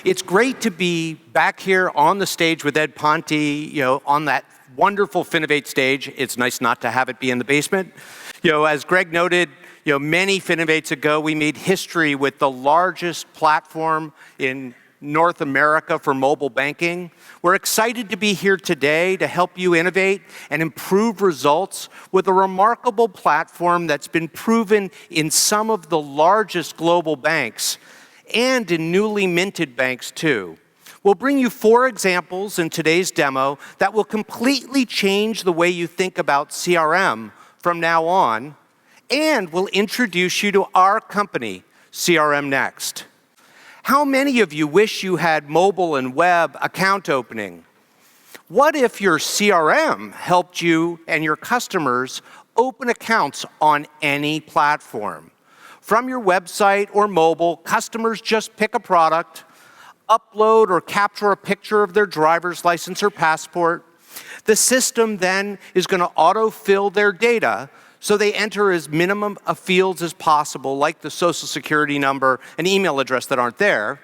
It's great to be back here on the stage with Ed Ponte, on that wonderful Finovate stage. It's nice not to have it be in the basement. As Greg noted, many Finovates ago, we made history with the largest platform in North America for mobile banking. We're excited to be here today to help you innovate and improve results with a remarkable platform that's been proven in some of the largest global banks and in newly minted banks too. We'll bring you 4 examples in today's demo that will completely change the way you think about CRM from now on, and we'll introduce you to our company, CRM Next. How many of you wish you had mobile and web account opening? What if your CRM helped you and your customers open accounts on any platform? From your website or mobile, customers just pick a product, upload or capture a picture of their driver's license or passport. The system then is going to autofill their data so they enter as minimum of fields as possible, like the social security number and email address that aren't there.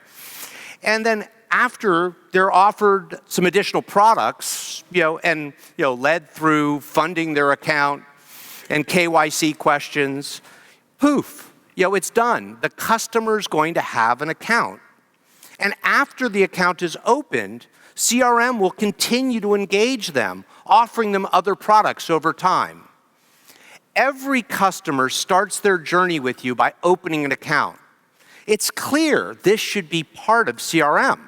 And then after they're offered some additional products, led through funding their account and KYC questions, poof. It's done. The customer's going to have an account. And after the account is opened, CRM will continue to engage them, offering them other products over time. Every customer starts their journey with you by opening an account. It's clear this should be part of CRM.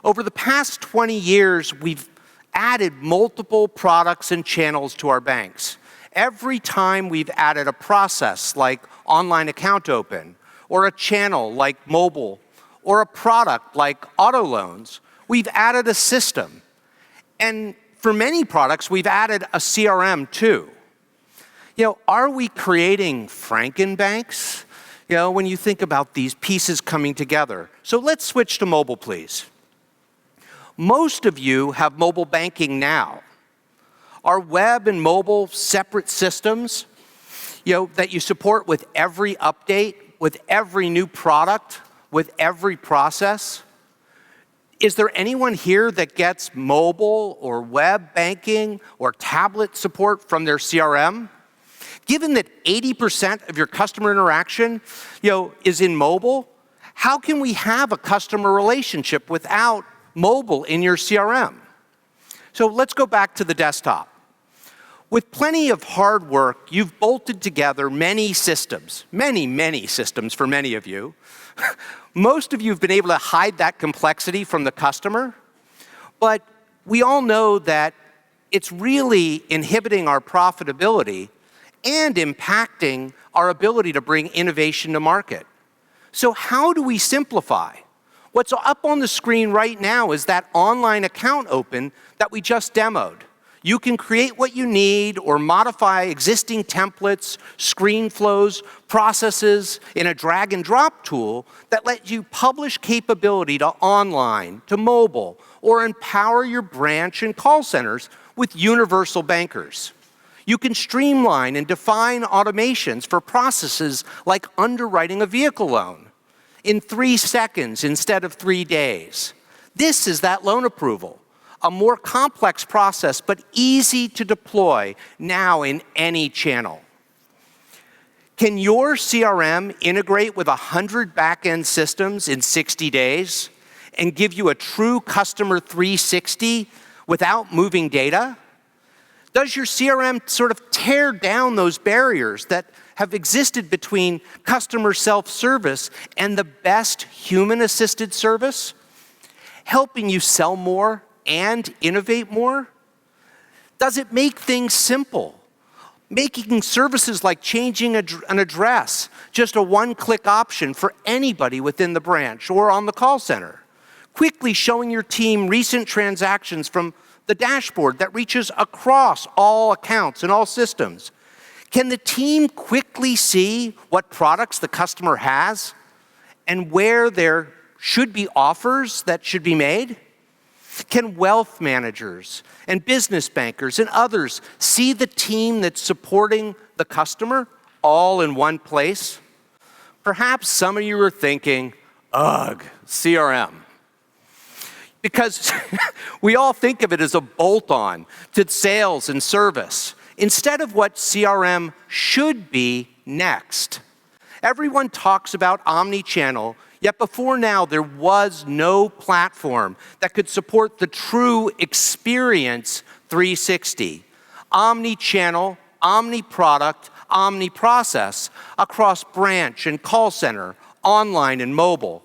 Over the past 20 years, we've added multiple products and channels to our banks. Every time we've added a process like online account open, or a channel like mobile, or a product like auto loans, we've added a system. And for many products, we've added a CRM too. Are we creating Frankenbanks? When you think about these pieces coming together. So let's switch to mobile, please. Most of you have mobile banking now. Are web and mobile separate systems, that you support with every update, with every new product, with every process? Is there anyone here that gets mobile or web banking or tablet support from their CRM? Given that 80% of your customer interaction, is in mobile, how can we have a customer relationship without mobile in your CRM? So let's go back to the desktop. With plenty of hard work, you've bolted together many systems, many systems for many of you. Most of you have been able to hide that complexity from the customer, but we all know that it's really inhibiting our profitability and impacting our ability to bring innovation to market. So how do we simplify? What's up on the screen right now is that online account open that we just demoed. You can create what you need or modify existing templates, screen flows, processes in a drag and drop tool that lets you publish capability to online, to mobile, or empower your branch and call centers with universal bankers. You can streamline and define automations for processes like underwriting a vehicle loan in 3 seconds instead of 3 days. This is that loan approval. A more complex process, but easy to deploy now in any channel. Can your CRM integrate with 100 back-end systems in 60 days and give you a true customer 360 without moving data? Does your CRM sort of tear down those barriers that have existed between customer self-service and the best human-assisted service, helping you sell more and innovate more? Does it make things simple? Making services like changing an address just a one-click option for anybody within the branch or on the call center. Quickly showing your team recent transactions from the dashboard that reaches across all accounts and all systems. Can the team quickly see what products the customer has and where there should be offers that should be made? Can wealth managers and business bankers and others see the team that's supporting the customer all in one place? Perhaps some of you are thinking, Ugh, CRM. Because we all think of it as a bolt-on to sales and service, instead of what CRM should be next. Everyone talks about omni-channel, yet before now there was no platform that could support the true experience 360. Omni-channel, omni-product, omni-process across branch and call center, online and mobile.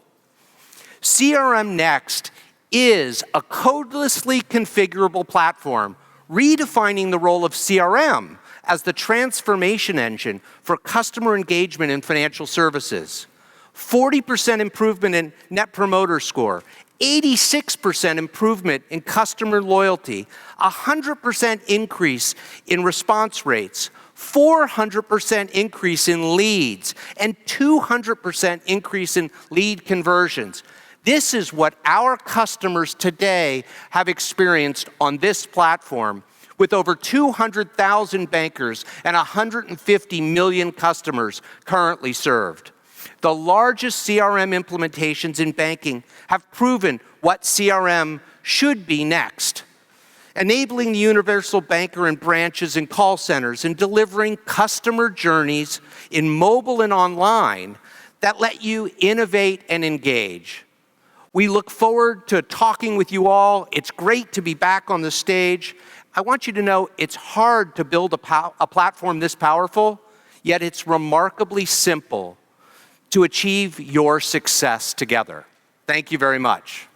CRM Next is a codelessly configurable platform, redefining the role of CRM as the transformation engine for customer engagement in financial services. 40% improvement in Net Promoter Score, 86% improvement in customer loyalty, 100% increase in response rates, 400% increase in leads, and 200% increase in lead conversions. This is what our customers today have experienced on this platform, with over 200,000 bankers and 150 million customers currently served. The largest CRM implementations in banking have proven what CRM should be next, enabling the universal banker in branches and call centers and delivering customer journeys in mobile and online that let you innovate and engage. We look forward to talking with you all. It's great to be back on the stage. I want you to know it's hard to build a platform this powerful, yet it's remarkably simple to achieve your success together. Thank you very much.